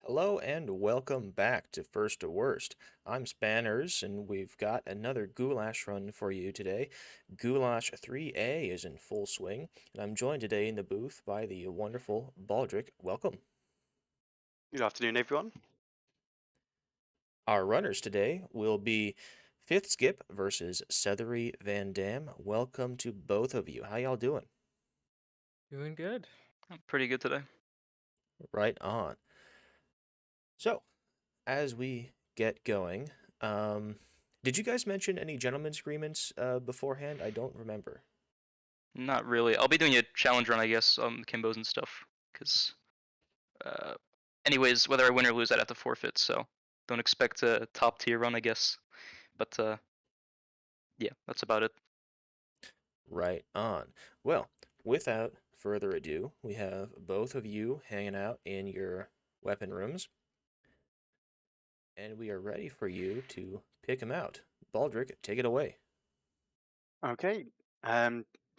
Hello and welcome back to First to Worst. I'm Spanners, and we've got another Goulash run for you today. Goulash 3A is in full swing, and I'm joined today in the booth by the wonderful Baldric. Welcome. Good afternoon, everyone. Our runners today will be FifthSkip versus SetheryVanDamn. Welcome to both of you. How y'all doing? Doing good. I'm pretty good today. Right on. So, as we get going, did you guys mention any gentlemen's agreements beforehand? I don't remember. Not really. I'll be doing a challenge run, I guess, on Kimbos and stuff. Because, uh, anyways, whether I win or lose, I'd have to forfeit. So don't expect a top tier run, I guess. But yeah, that's about it. Right on. Well, without further ado, we have both of you hanging out in your weapon rooms, and we are ready for you to pick them out. Baldric, take it away. Okay,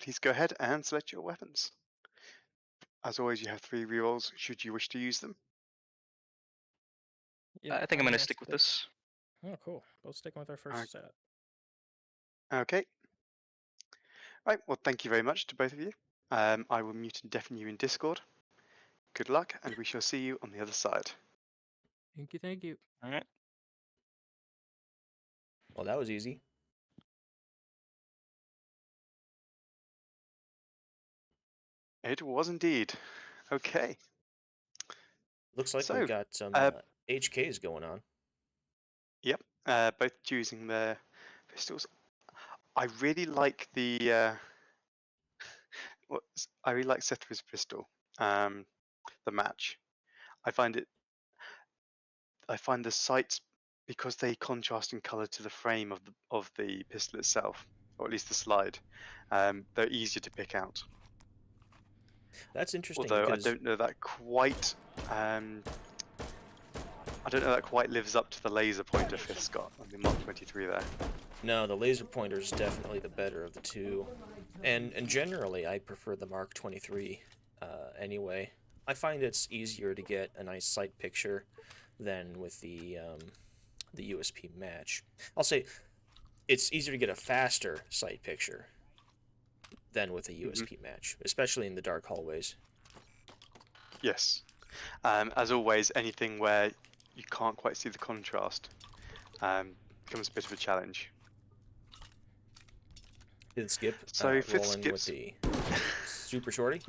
please go ahead and select your weapons. As always, you have 3 rerolls should you wish to use them. Yeah, I think I'm gonna stick with this. Oh, cool. Both sticking with our Uh, first set. Okay, right, well, thank you very much to both of you. I will mute and deafen you in Discord. Good luck, and we shall see you on the other side. Thank you, thank you. All right. Well, that was easy. It was indeed. Okay, Looks like we've so, got some uh, HKs going on. yep, both choosing their pistols. I really like I really like Seth's pistol, the match. I find it I find the sights, because they contrast in color to the frame of the pistol itself, or at least the slide, they're easier to pick out. That's interesting Although because um, I don't know that quite lives up to the laser pointer Fifth got on the Mark 23 there. no, the laser pointer is definitely the better of the two, and generally I prefer the Mark 23 anyway. I find it's easier to get a nice sight picture than with the USP match. I'll say it's easier to get a faster sight picture than with a Hmm. USP match, especially in the dark hallways. Yes. As always, anything where you can't quite see the contrast becomes a bit of a challenge. Did Skip So Fifth rolling with skips. the super shorty?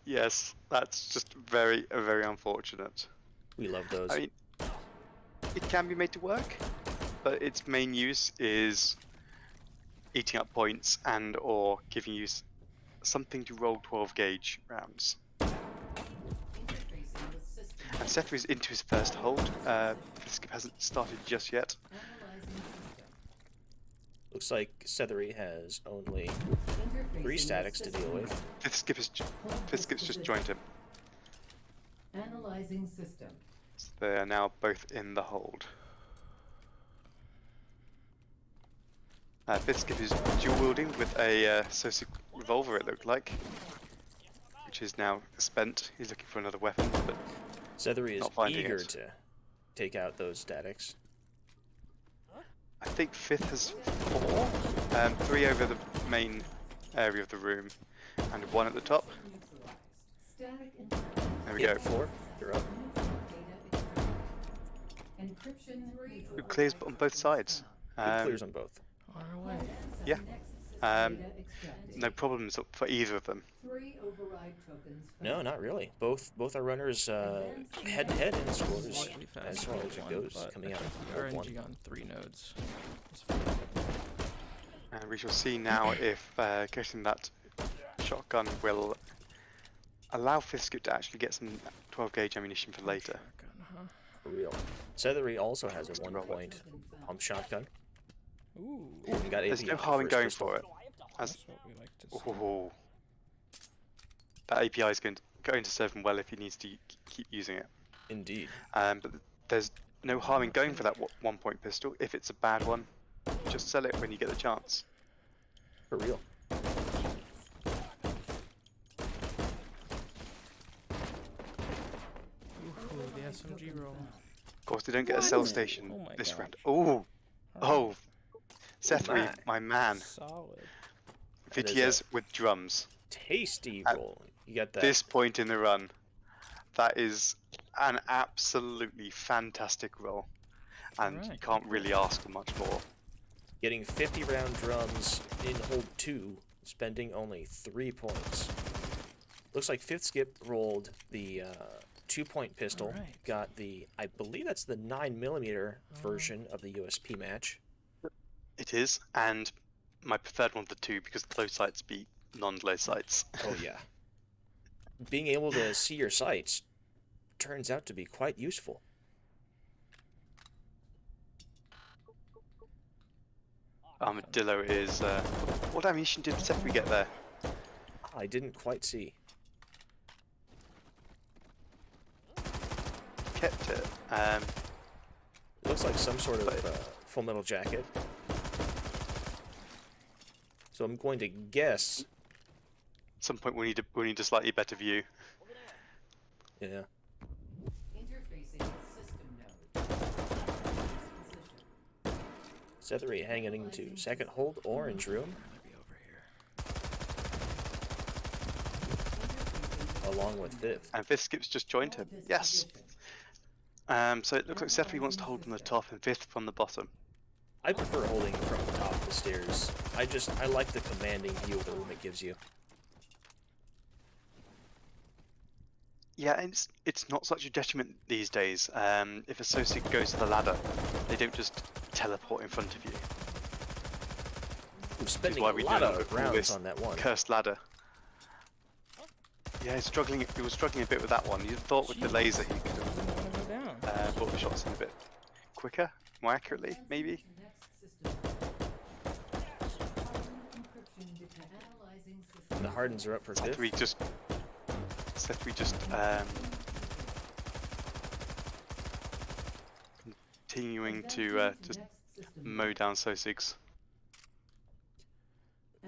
Yes, that's just very unfortunate. We love I those. mean, it can be made to work, but its main use is eating up points and or giving you something to roll 12 gauge rounds. And Seth is into his first hold. FifthSkip hasn't started just yet. Looks like Sethery has only 3 statics to deal with. FifthSkip's just joined him. Analyzing system. So they are now both in the hold. FifthSkip is dual wielding with a Sosic revolver, it looked like, which is now spent. He's looking for another weapon, but Sethery is not finding eager it. to take out those statics. I think Fifth has 4, 3 over the main area of the room, and 1 at the top. Static There we Hit go. 4, you're up. encryption It clears on both sides. Good clears on both. On our way. Yeah. No problems for either of them. 3 override tokens. No, not really. Both our runners head to head in scores Slightly as faster far as it one, goes, but coming I out think of the Hold 1. RNG on 3 nodes. is fine. And we shall see now if getting that shotgun will allow FifthSkip to actually get some 12 gauge ammunition for later. Shotgun, huh? For real. Sethery also has a roll it. 1-point pump shotgun. Ooh, Ooh, we got There's API no harm in first going pistol. for it. As that's what we like to see. oh, that API is going to serve him well if he needs to keep using it. Indeed. But there's no harm in going for that 1-point pistol. If it's a bad one, just sell it when you get the chance. For real. Ooh, the SMG roll. Of course, they don't get a cell station Oh my this gosh. round. Oh, oh, Sethery, my. my man. Solid. That is VTS with drums. Tasty At roll. You got that. This point in the run, that is an absolutely fantastic roll, and you Alright, can't really ask for much more. Getting 50 round drums in hold 2, spending only 3 points. Looks like FifthSkip rolled the 2-point pistol. Alright. Got the, I believe that's the 9mm version of the USP match. It is, and my preferred one of the two because glow sights beat non-glow sights. Oh yeah. Being able to see your sights turns out to be quite useful. Armadillo is. What ammunition did Sethery get there? I didn't quite see. Kept it. It looks like some sort of Full Metal Jacket. So I'm going to guess. At some point we need a slightly better view. Yeah. Interfacing system node. Position. Sethery hanging into second hold, orange room, Might be over here. along with fifth. And FifthSkip's just joined him. Yes. So it looks like Sethery wants to hold from the top and Fifth from the bottom. I prefer holding from the top of the stairs. I like the commanding view of the room it gives you. Yeah, and it's not such a detriment these days. If a associate goes to the ladder, they don't just teleport in front of you. I'm spending why a we lot no of longer call rounds this on that one. Cursed ladder. Yeah, he's struggling. He was struggling a bit with that one. You thought with the laser he could have Doesn't want to go down. brought the shots in a bit quicker, more accurately, maybe. And the hardens are up for fifth. Sethery just continuing to just mow down Sosigs.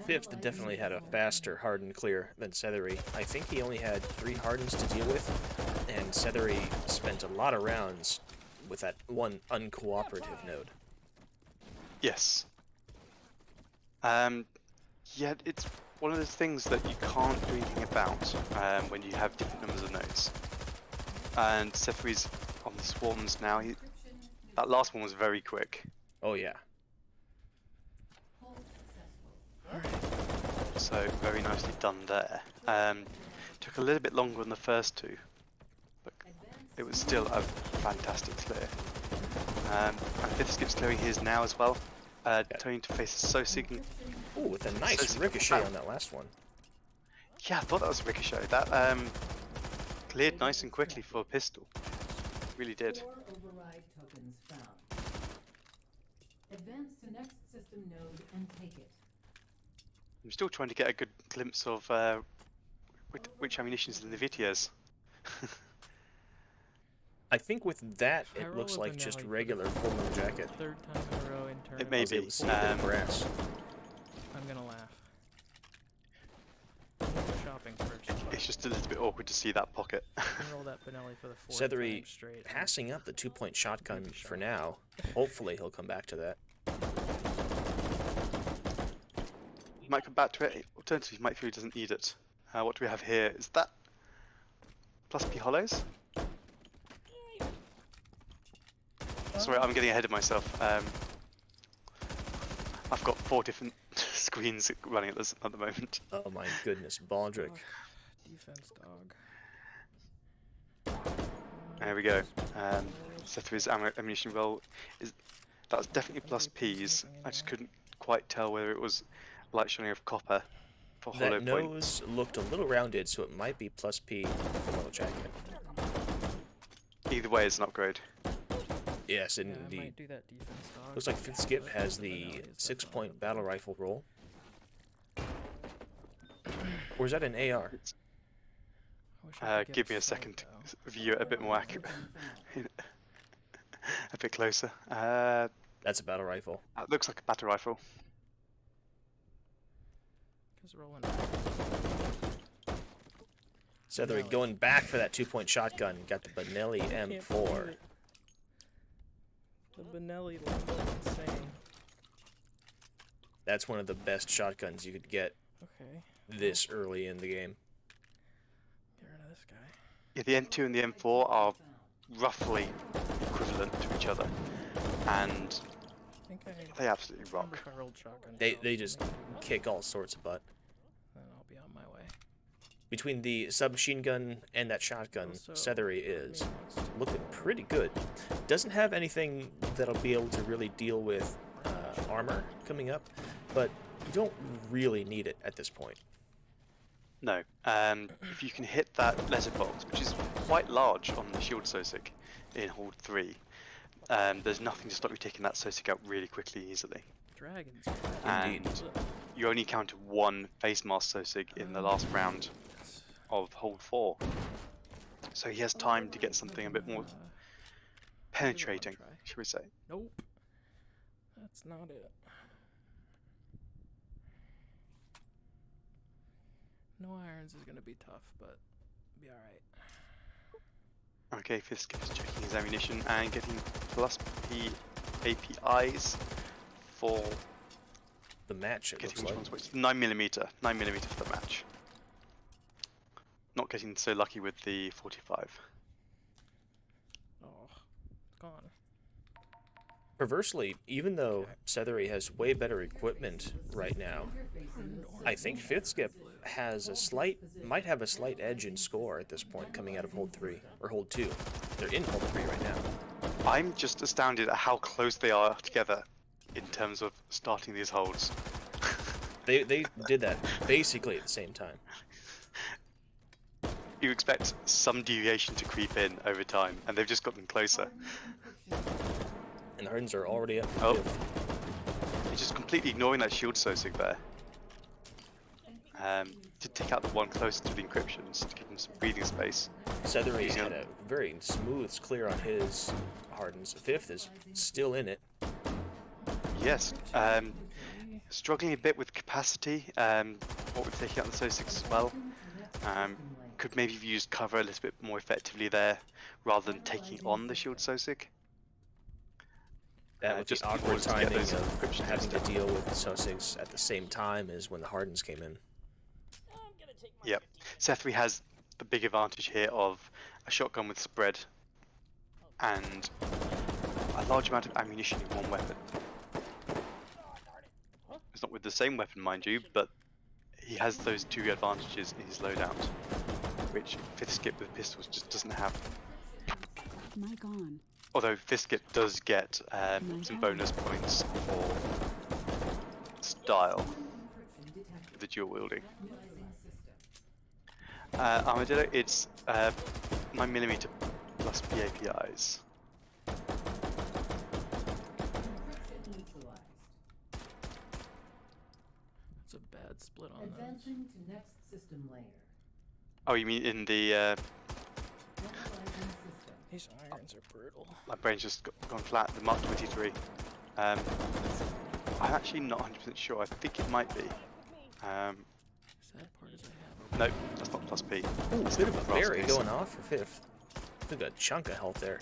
Fifth definitely had a faster harden clear than Sethery. I think he only had 3 hardens to deal with, and Sethery spent a lot of rounds with that one uncooperative node. Yes. Yeah, it's one of those things that you can't do anything about when you have different numbers of nodes. And Sethery's on the swarms now. That last one was very quick. Oh yeah. So very nicely done there. Took a little bit longer than the first two, but it was still a fantastic clear. And FifthSkip's clearing his now as well. Turning to face Sosig. Ooh, with a nice ricochet on that last one. Yeah, I thought that was a ricochet. That cleared nice and quickly for a pistol. Really did. 4 override tokens found. Advance to next system node and take it. I'm still trying to get a good glimpse of which ammunition is in the Vitias. I think with that, If I it roll looks a like just Benelli for the regular Full Metal Jacket. Third time in a row in turn. It may I was able be. to see a bit of brass. I'm gonna laugh. I'm gonna go shopping first. It's just a little bit awkward to see that pocket. I can roll that Benelli for the 4th Sethery time straight. passing up the 2-point shotgun for now. Hopefully he'll come back to that. He might come back to it. Alternatively, he might feel he doesn't need it. What do we have here? Is that plus P hollows? Sorry, I'm getting ahead of myself. I've got 4 different screens running at the moment. Oh my goodness, Baldric. Defense dog. There we go. Sethery's ammunition roll that's definitely plus P's. I just couldn't quite tell whether it was light shining of copper for hollow That point. nose looked a little rounded, so it might be plus P for Full Metal Jacket. Either way, it's an upgrade. Yes, Yeah, I indeed. might do that defense dog. Looks like FifthSkip But has Benelli the is 6-point definitely battle rifle roll. Or is that an AR? I wish I could get Give me a sight, second though. to view it a bit more accurate, a bit closer. That's a battle rifle. That looks like a battle rifle. Cause rolling. Sethery Benelli. going back for that 2-point shotgun. Got the Benelli I can't M4. believe it. The Benelli line is insane. That's one of the best shotguns you could get Okay, this early in the game. get rid of this guy. Yeah, the M2 and the M4 are roughly equivalent to each other, and I think I they absolutely remember rock. if I rolled shotgun They shells, just maybe not. kick all sorts of butt. Then I'll be on my way. Between the submachine gun and that shotgun, Also, Sethery part of is me wants to- looking pretty good. Doesn't have anything that'll be able to really deal with armor coming up, but you don't really need it at this point. No, if you can hit that letterbox, which is quite large on the shield Sosik in Hold 3, there's nothing to stop you taking that Sosik out really quickly, easily. Dragons. Indeed. And you only encountered one face mask Sosik in the last round of Hold 4. So he has time to get something a bit more penetrating, try. should we say. Nope. That's not it. No irons is gonna be tough, but be alright. Okay, FifthSkip is checking his ammunition and getting plus P APIs for The match, it looks getting which like. one's which. 9mm, 9mm for the match. Not getting so lucky with the 45. Oh, it's gone. Perversely, even though Sethery has way better equipment right now, I think FifthSkip has might have a slight edge in score at this point coming out of Hold 3, or Hold 2. They're in Hold 3 right now. I'm just astounded at how close they are together in terms of starting these holds. They did that basically at the same time. You expect some deviation to creep in over time, and they've just gotten closer. And the Hardens are already up. Oh. He's just completely ignoring that shield Sosig there. To take out the one closer to the encryptions to give him some breathing space. Sethery had a very smooth clear on his Hardens. Fifth is still in it. Yes, struggling a bit with capacity. What we're taking out the Sosigs as well. Could maybe have used cover a little bit more effectively there, rather than taking on the shield Sosig. That was just just in awkward order to get timing those of encryptions having to instead. deal with the Sosigs at the same time as when the Hardens came in. Yep. Sethery has the big advantage here of a shotgun with spread and a large amount of ammunition in one weapon. It's not with the same weapon, mind you, but he has those two advantages in his loadout, which FifthSkip with pistols just doesn't have. Mic on. Although FifthSkip does get some bonus points for style with the dual wielding. Armadillo, it's 9mm plus PAPIs. It's a bad split on those. Advancing to next system layer. Oh, you mean in the Analyzing system. These irons are brutal. my brain's just gone flat. The Mark 23. I'm actually not 100% sure. I think it might be. Sad part is I have. Nope, that's not plus P. Ooh, That's bit of the a brass berry case. going off for Fifth. Took a chunk of health there.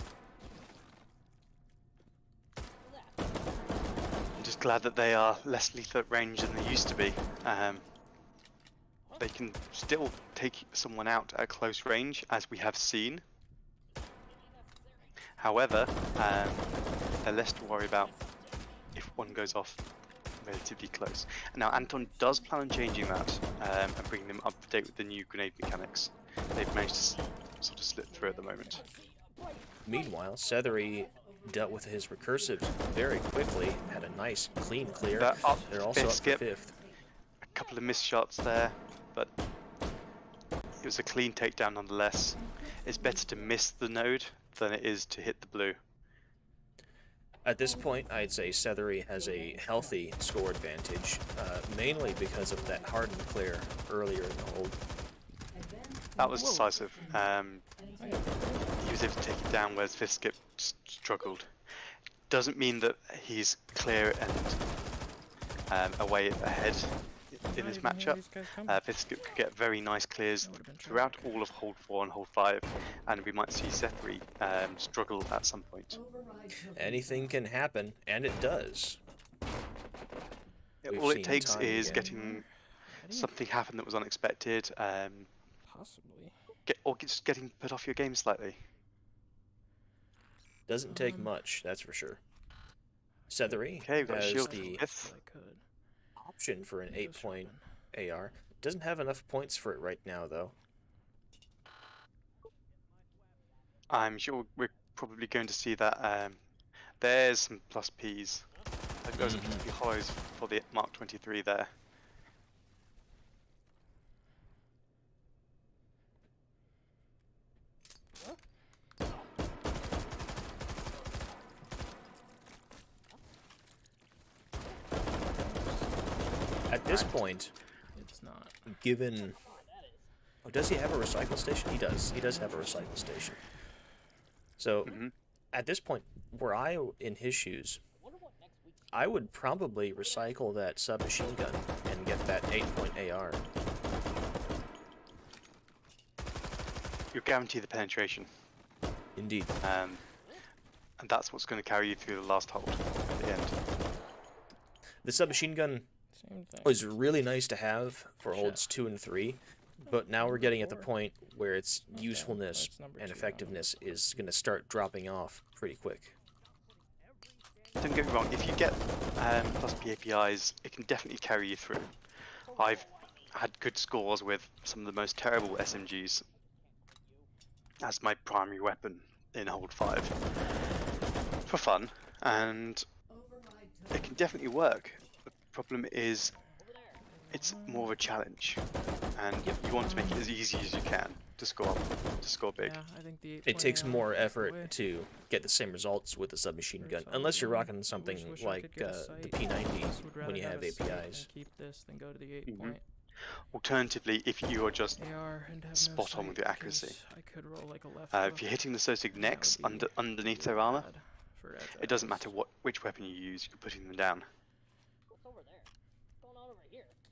I'm just glad that they are less lethal at range than they used to be. They can still take someone out at close range, as we have seen. However, they're less to worry about if one goes off relatively close. Now, Anton does plan on changing that and bringing them up to date with the new grenade mechanics. They've managed to sort of slip through at the moment. Meanwhile, Sethery dealt with his recursive very quickly. Had a nice clean clear. They're up They're also up for FifthSkip. Fifth. A couple of missed shots there, but it was a clean takedown nonetheless. It's better to miss the node than it is to hit the blue. At this point, I'd say Sethery has a healthy score advantage, mainly because of that hardened clear earlier in the hold. That was decisive. He was able to take it down, whereas FifthSkip struggled. Doesn't mean that he's clear and away ahead. in this not even hear matchup. these guys coming. FifthSkip could get very nice clears That would've been throughout tragic. all of hold 4 and hold 5, and we might see Sethery struggle at some point. Override token Anything can happen, and it does. We've All it seen takes time and is again. getting How do you something happen that was unexpected, possibly? or just getting put off your game slightly. Doesn't take Um, much, that's for sure. Sethery Okay, we've got a has shield the for fifth. I could. option for an Maybe go 8-point shopping. AR. Doesn't have enough points for it right now, though. I'm sure we're probably going to see that. There's some plus Ps. Like those are Mhm. the hollows for the Mark 23 there. At this point, It's not. given... Oh, does he have a recycle station? He does. He does have a recycle station. So, Hmm. at this point, were I in his shoes, I would probably recycle that submachine gun and get that 8-point AR. You'll guarantee the penetration, Indeed. and that's what's going to carry you through the last hold at the end. The submachine gun Same thing. was really nice to have for Shit. holds 2 and 3, but now we're getting at the point where its Okay, usefulness that's number and 2 effectiveness is going to start dropping off pretty quick. Don't get me wrong, if you get plus P APIs, it can definitely carry you through. I've had good scores with some of the most terrible SMGs as my primary weapon in hold 5 for fun, and override it token can definitely work. The problem is it's more of a challenge, and you want to make it as easy as you can to score big. Yeah, I think the 8 It takes more way. effort to get the same results with the submachine gun, unless you're rocking something Wish I like could get a the sight. P90 Just would when rather you have a sight APIs. and keep this than go to the 8 Mhm. point Alternatively, if you are just AR and have spot no on with sight your accuracy. because I could roll like a left if hook, you're hitting the Sosig and that necks would be underneath their armor, bad for it doesn't matter agiles. which weapon you use, you're putting them down.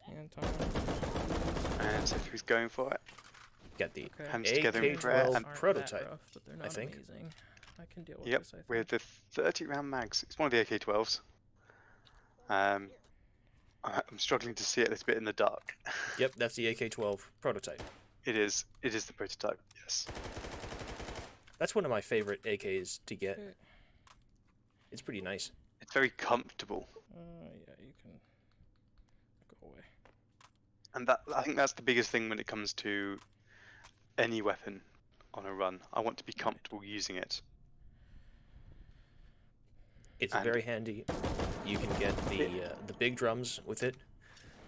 And time. And so he's going for it. Get the Okay. Hands together in prayer AK-12 and Aren't prototype. that rough, but they're not think. amazing. I can deal with Yep, this, I think. with the 30 round mags. It's one of the AK-12s. I'm struggling to see it a little bit in the dark. Yep, that's the AK-12 prototype. It is the prototype, yes. That's one of my favorite AKs to get. Okay. It's pretty nice. It's very comfortable. Yeah, you can go away. And I think that's the biggest thing when it comes to any weapon on a run. I want to be comfortable using it. It's And- very handy. You can get the big drums with it,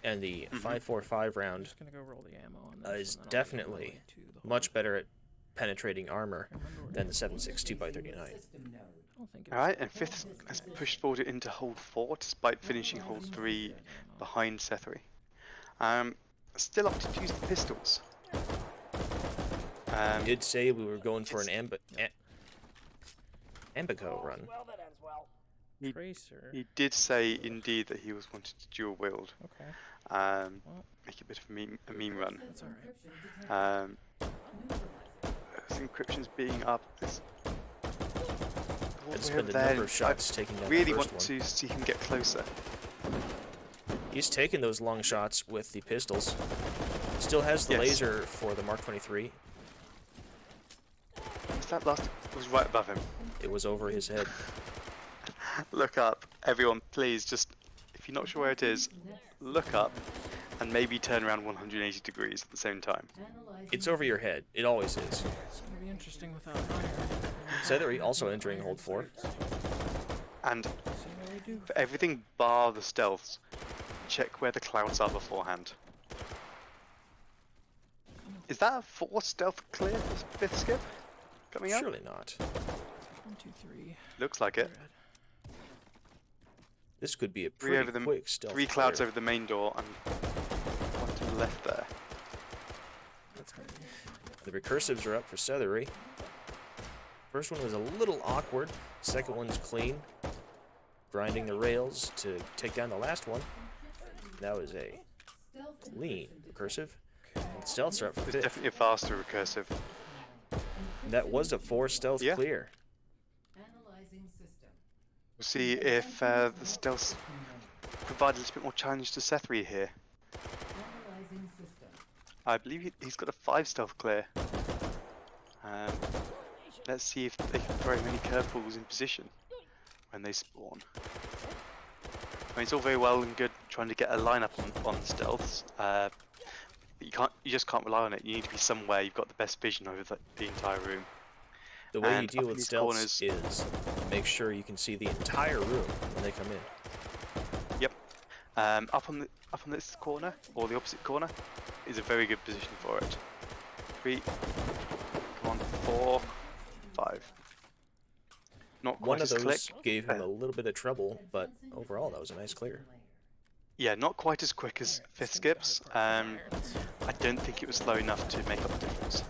and the 5.45 I'm round just gonna go roll the ammo on this. is and then I'll make my definitely way to the much hole. better at penetrating armor I remember where than the it is. 7.62 by 39. system node. I don't think it's Alright, that and Fifth bad. has pushed forward into hold 4 despite finishing hold 3 behind Sethery. Still up to use the pistols. We did say we were going for an Ambico run. Tracer. He did say indeed that he was wanting to dual wield. Okay. Well, Make a bit of a meme run. that's alright. Encryption detected. Um, Neutralizer. encryption's being up. It's all It's the way been over a there. number of shots taking I down really the want first one. to see him get closer. He's taking those long shots with the pistols. Still has the Yes. laser for the Mark 23. Is that last? It was right above him. It was over his head. Look up, everyone. Please, just if you're not sure where it is, look up, and maybe turn around 180 degrees at the same time. Analyzing It's over your head. It always is. It's gonna be interesting without fire. Sethery also entering hold 4. And See how we do. for everything bar the stealths, check where the clouds are beforehand. Is that a 4 stealth clear for 5th skip coming up? Surely not. 1, 2, 3. Looks like it. Red. This could be a Three pretty over the quick stealth 3 clouds clear. over the main door and one to the left there. That's crazy. The recursives are up for Sethery. First one was a little awkward. Second one's clean. Grinding the rails to take down the last one. That was a clean. Recursive. And stealths are up for It's fifth. definitely a faster recursive. That was a 4 stealth Yeah. clear. Analyzing system. We'll see if the stealth provide a little bit more challenge to Sethery here. Analyzing system. I believe he's got a 5 stealth clear. Let's see if they can throw many curveballs in position when they spawn. I mean, it's all very well and good trying to get a lineup on stealths, but you just can't rely on it. You need to be somewhere you've got the best vision over the entire room. The way you And deal up in with these stealths corners- is make sure you can see the entire room when they come in. Yep. Up on this corner or the opposite corner is a very good position for it. 3. Come on, 4, 5. Not quite One of as those quick. gave him a little bit of trouble, but overall that was a nice clear. Yeah, not quite as quick as FifthSkip's. I don't think it was slow enough to make up the difference.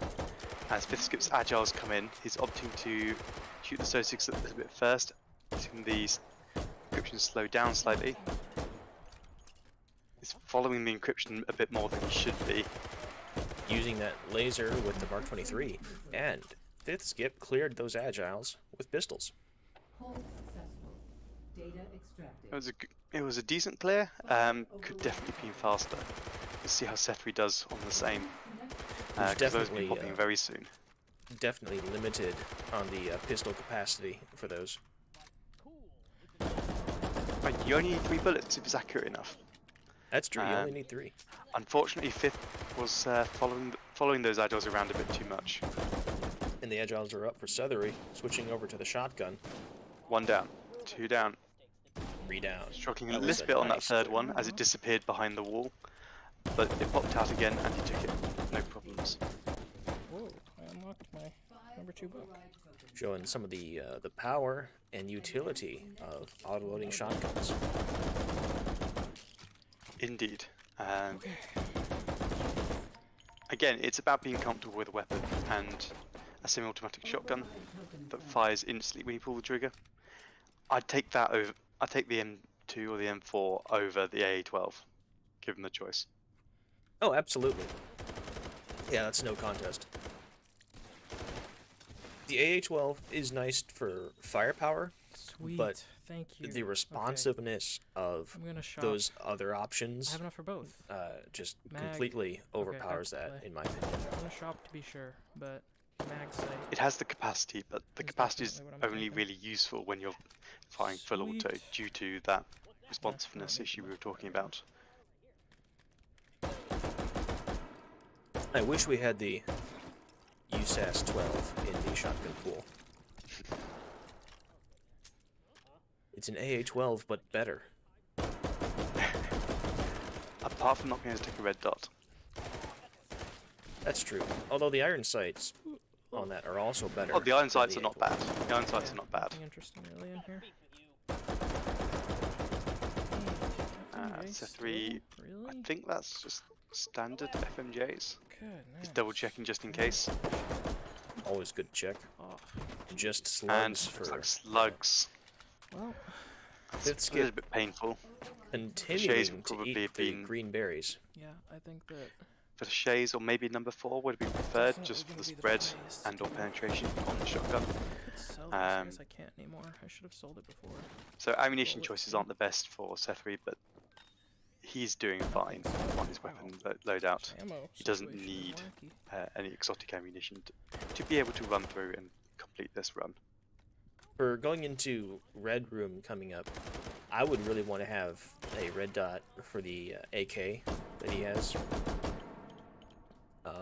As FifthSkip's agiles come in, he's opting to shoot the SO6 a little bit first, letting the encryption slow down slightly. He's following the encryption a bit more than he should be. Using that laser with the Mark 23, and FifthSkip cleared those agiles with pistols. Hold successful. Data extracted. It was a decent clear. Could definitely have been faster. Let's see how Sethery does on the same. Because those will definitely, be popping very soon. Definitely limited on the pistol capacity for those. Right, you only need 3 bullets if it's accurate enough. That's true, you only need 3. Unfortunately, Fifth was following those agiles around a bit too much. And the agiles are up for Sethery, switching over to the shotgun. 1 down, 2 down. 3 down. Struggling a That was little bit on that nice 3rd clear. one as it disappeared behind the wall. But it popped out again and he took it. No problems. Whoa, I unlocked my number 2 book. Showing some of the power and utility of auto-loading shotguns. Indeed. Again, it's about being comfortable with a weapon, and a semi-automatic shotgun that fires instantly when you pull the trigger. I'd take that over. I'd take the M2 or the M4 over the AA12, given the choice. Oh, absolutely. Yeah, that's no contest. The AA-12 is nice for firepower, Sweet. but Thank you. the responsiveness of I'm gonna shop. those other I options have enough for both. just Mag. completely overpowers back to that, play. in my opinion. I'm gonna shop to be sure, but mag sight. It has the capacity, but the Is capacity is definitely what I'm only thinking. really useful when you're firing full auto Sweet. due to that responsiveness issue we were talking about. I wish we had the USAS 12 in the shotgun pool. It's an AA-12, but better. Apart from not being able to take a red dot. That's true. Although the iron sights on that are also better. Oh, the iron than sights the are not AA-12. bad. The iron sights are not bad. Nothing interesting really in here. Sethery, Really? I think that's just standard FMJs. Good. Just double checking just in case. Always good check. Oh, And Just slugs looks for like slugs. well, It's a little FifthSkip bit painful. continuing would to probably eat have the been- green berries. yeah, I think that For the Shays or maybe number 4 would be preferred Definitely just for gonna the be the spread highest. and or penetration on the shotgun. I could sell this. I guess Um, I can't anymore. I should have sold it before. So ammunition choices aren't the best for Sethery, but he's doing fine on his weapon loadout. Ammo He doesn't situation is need wacky. any exotic ammunition to be able to run through and complete this run. For going into Red Room coming up, I would really want to have a red dot for the AK that he has.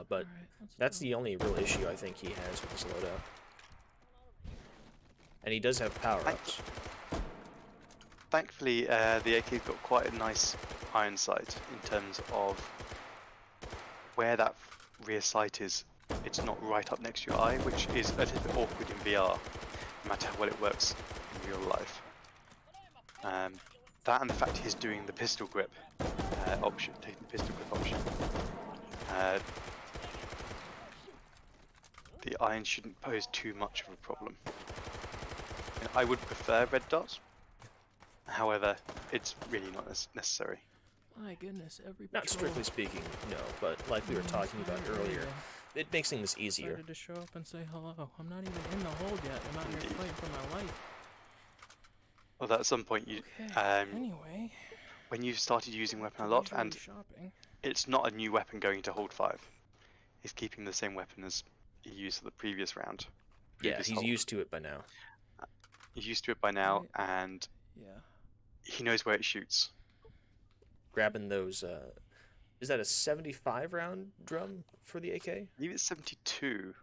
But Alright, let's that's go. the only real issue I think he has with his loadout. And he does have power-ups. Thankfully, the AK's got quite a nice iron sight in terms of where that rear sight is. It's not right up next to your eye, which is a little bit awkward in VR, no matter how well it works in real life. That and the fact he's doing the pistol grip option, taking the pistol grip option. The iron shouldn't pose too much of a problem. And I would prefer red dots. However, it's really not necessary. My goodness, every Not patrol strictly speaking, no, but like we were talking about earlier, it makes things easier. decided to show up and say hello. I'm not even in the hold yet. I'm out here Indeed. fighting for my life. Although at some point you, Okay. Anyway, when you've started using weapon a to lot, leisurely and shopping. it's not a new weapon going to hold 5. He's keeping the same weapon as he used for the previous round. Yeah, previous he's hold. used to it by now. He's used to it by now, Right. and Yeah. he knows where it shoots. Grabbing those, is that a 75 round drum for the AK? I believe it's 72.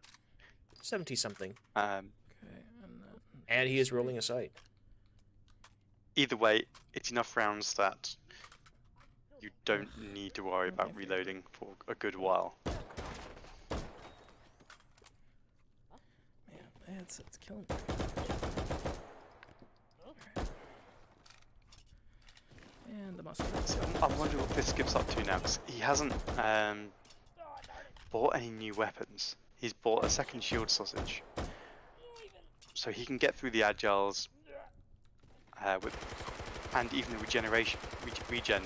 70 something. Okay, and then And he is rolling a sight. Either way, it's enough rounds that you don't need to worry about reloading for a good while. Man, my headset's killing me. Alright. And the mustard. So I'm wondering what FifthSkip's up to now, because he hasn't bought any new weapons. He's bought a second shield sausage, so he can get through the agiles and even the regen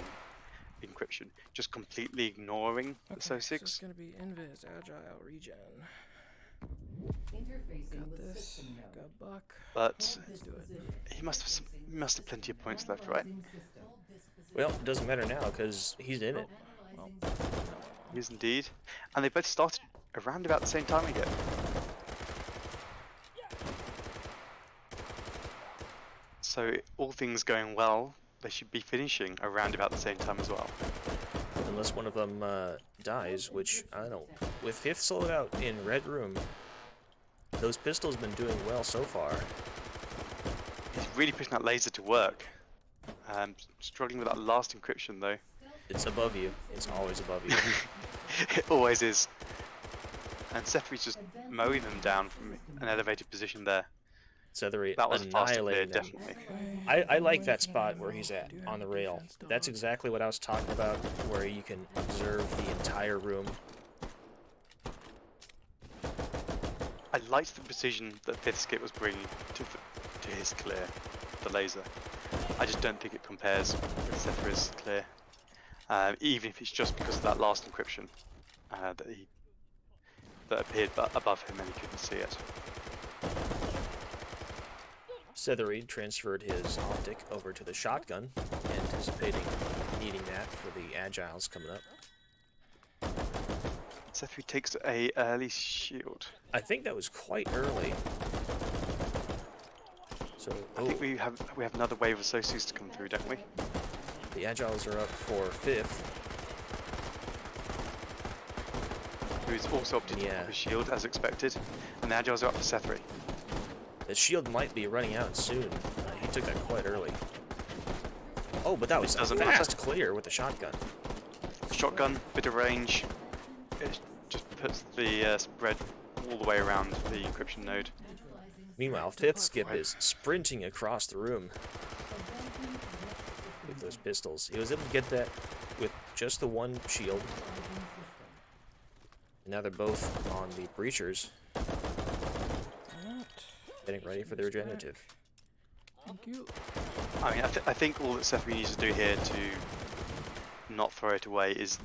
encryption, just completely ignoring the Okay, so it's SO6. gonna be invis, agile, regen. Interfacing Got with this. system node. Got Buck. But Let's do it. he must have plenty of points left, right? Well, it doesn't matter now because he's in it. He is indeed, and they both started around about the same time again. So all things going well, they should be finishing around about the same time as well. Unless one of them dies, which, I don't know. With 5th sold out in Red Room, those pistols have been doing well so far. He's really pushing that laser to work. Struggling with that last encryption though. It's above you. It's always above you. It always is. And Sethery's just mowing them down from an elevated position there. Sethery That was faster clear, annihilating them. definitely. I like that spot where he's at, on the rail. That's exactly what I was talking about, where you can observe the entire room. I liked the precision that FifthSkip was bringing to his clear, the laser. I just don't think it compares with Sethery's clear, even if it's just because of that last encryption that appeared above him and he couldn't see it. Sethery transferred his optic over to the shotgun, anticipating needing that for the agiles coming up. Sethery takes a early shield. I think that was quite early. So, I think we have another wave of Sosus to come through, don't we? the agiles are up for 5th. Who's also opted to Yeah. pop his shield as expected, and the Agiles are up for Sethery. The shield might be running out soon. He took that quite early. Oh, but that was a doesn't fast matter. clear with the shotgun. Shotgun, bit of range. It just puts the spread all the way around the encryption node. Meanwhile, FifthSkip is sprinting across the room with those pistols. He was able to get that with just the one shield. And now they're both on the breachers, getting ready for the regenerative. Thank you. I mean, I think all that Sethery needs to do here to not throw it away is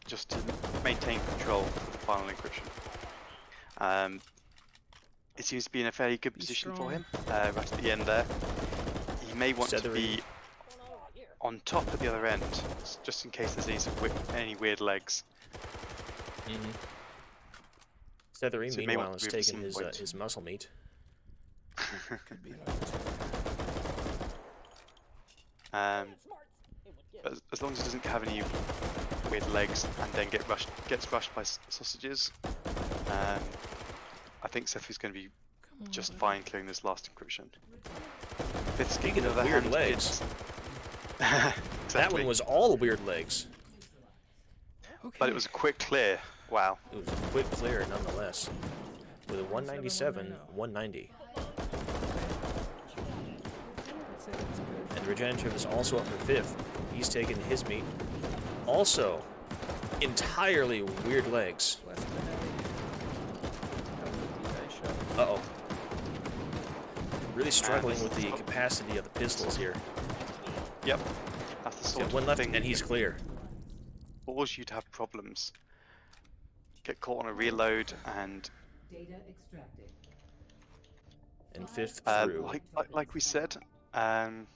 just to maintain control of the final encryption. It seems to be in a fairly good position for him, right at the end there. He may want to be on top at the other end, just in case there's any weird legs. Mm-hmm. Sethery, So it may meanwhile, want has to move at taken some point. his muscle meat. Could be another But as long as he doesn't have any weird legs and then gets rushed by sausages, I think Sethery's going to be just fine clearing this last encryption. FifthSkip, Speaking on of the other weird hand, legs, exactly. that one was all weird legs. Okay. But it was a quick clear. Wow. It was a quick clear nonetheless. With a 197, 190. I'd say that's good. And the regenerative is also up for 5th. He's taken his meat. Also, entirely weird legs. Less than a Uh-oh. Really struggling with the capacity of the pistols here. Yep. That's the sort one of left, thing and he's clear. cause you to have problems. Get caught on a reload, and Data extracted. And fifth uh, through. like we said, Advance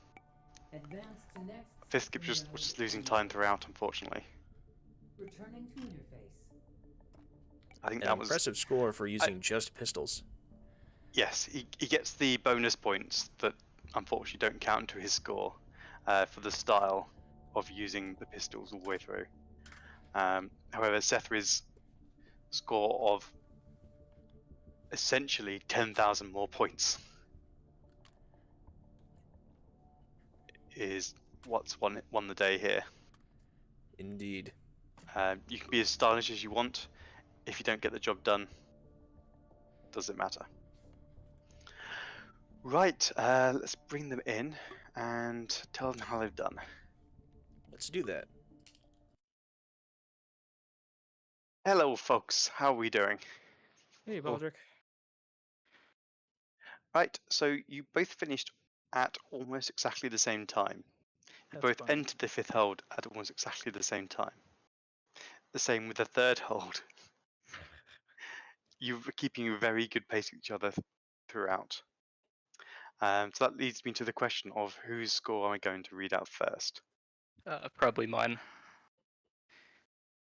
to next FifthSkip system was just node losing time engaged. throughout, unfortunately. Returning to interface. I think An that was impressive score for using just pistols. yes. He gets the bonus points that unfortunately don't count to his score for the style of using the pistols all the way through. However, Sethery's score of essentially 10,000 more points is what's won the day here. Indeed. You can be as stylish as you want. If you don't get the job done, does it matter? Right, let's bring them in and tell them how they've done. Let's do that. Hello, folks. How are we doing? Hey, Baldric. Right, so you both finished at almost exactly the same time. You That's both funny. entered the fifth hold at almost exactly the same time. The same with the third hold. You were keeping a very good pace with each other throughout. So that leads me to the question of whose score am I going to read out first? Probably mine.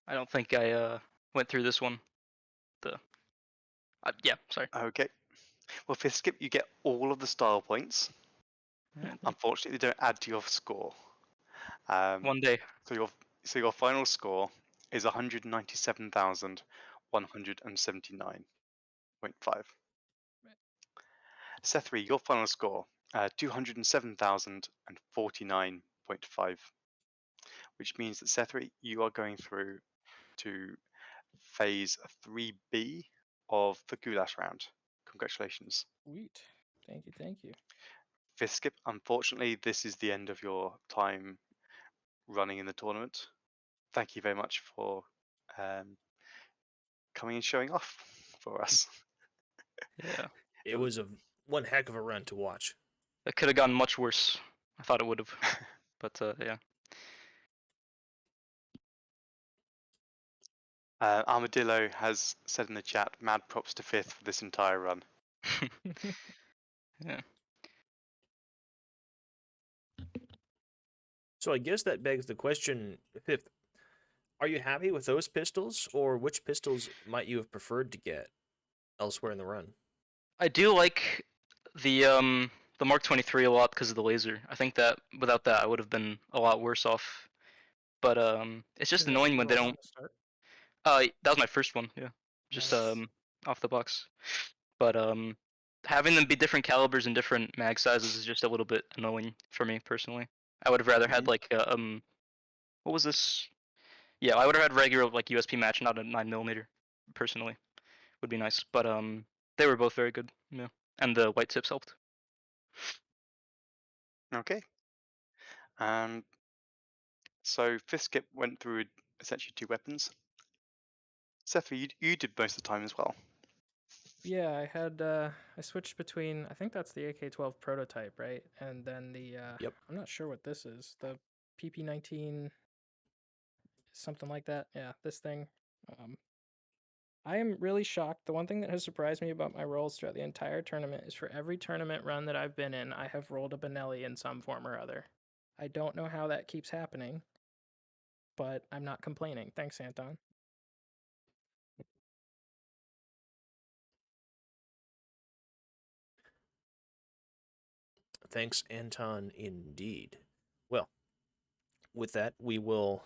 I don't think I went through this one. Yeah, sorry. Okay. Well, FifthSkip, you get all of the style points. Alright. Unfortunately, they don't add to your score. One day. So your final score is 197,179.5. Sethery, your final score 207,049.5, which means that Sethery, you are going through to phase 3B of the Goulash round. Congratulations. Sweet. Thank you, thank you. FifthSkip, unfortunately, this is the end of your time running in the tournament. Thank you very much for coming and showing off for us. Yeah. It was one heck of a run to watch. That could have gone much worse. I thought it would have. But yeah. Armadillo has said in the chat, mad props to Fifth for this entire run. Yeah. So I guess that begs the question, Fifth, are you happy with those pistols, or which pistols might you have preferred to get elsewhere in the run? I do like the Mark 23 a lot because of the laser. I think that without that I would have been a lot worse off. But it's just Is that annoying when your they one don't. to start? That was my first one. Yeah. Just Nice. off the box. But having them be different calibers and different mag sizes is just a little bit annoying for me personally. I would have rather had like what was this? Yeah, I would have had regular like USP match, not a 9mm. Personally, would be nice. But they were both very good. Yeah, and the white tips helped. Okay. So FifthSkip went through essentially two weapons. Seth, you did most of the time as well. Yeah, I had I switched between, I think that's the AK-12 prototype, right? And then the Yep. I'm not sure what this is. The PP-19, something like that. Yeah, this thing. I am really shocked. The one thing that has surprised me about my rolls throughout the entire tournament is for every tournament run that I've been in, I have rolled a Benelli in some form or other. I don't know how that keeps happening, but I'm not complaining. Thanks, Anton. Thanks, Anton, indeed. Well, with that, we will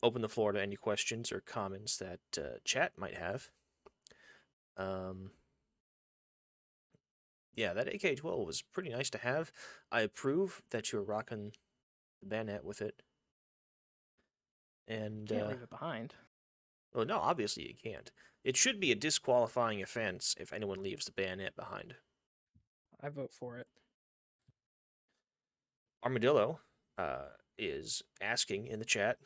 open the floor to any questions or comments that chat might have. Yeah, that AK-12 was pretty nice to have. I approve that you're rocking the bayonet with it. And Can't leave it behind. well, no, obviously you can't. It should be a disqualifying offense if anyone leaves the bayonet behind. I vote for it. Armadillo is asking in the chat,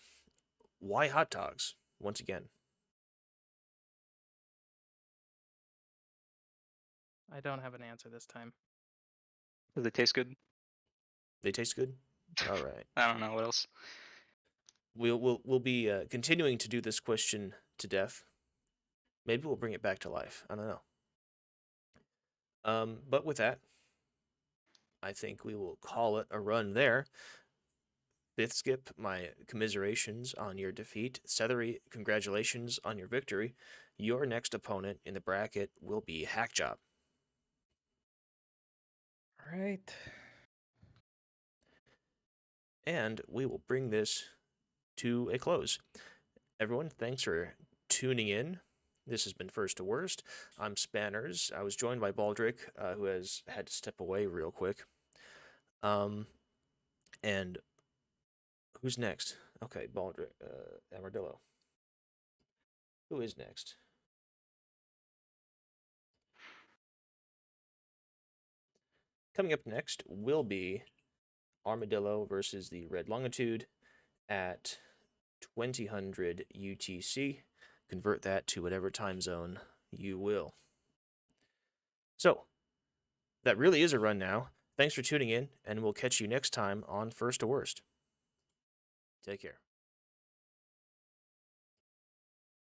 why hot dogs? Once again. I don't have an answer this time. Does it taste good? They taste good? All right. I don't know what else. We'll be continuing to do this question to death. Maybe we'll bring it back to life. I don't know. But with that, I think we will call it a run there. FifthSkip, my commiserations on your defeat. Sethery, congratulations on your victory. Your next opponent in the bracket will be Hackjob. All right. And we will bring this to a close. Everyone, thanks for tuning in. This has been First to Worst. I'm Spanners. I was joined by Baldric, who has had to step away real quick. And who's next? Okay, Baldric, Amardello. Who is next? Coming up next will be Armadillo versus the Red Longitude at 2000 UTC. Convert that to whatever time zone you will. So, that really is a run now. Thanks for tuning in, and we'll catch you next time on First to Worst. Take care.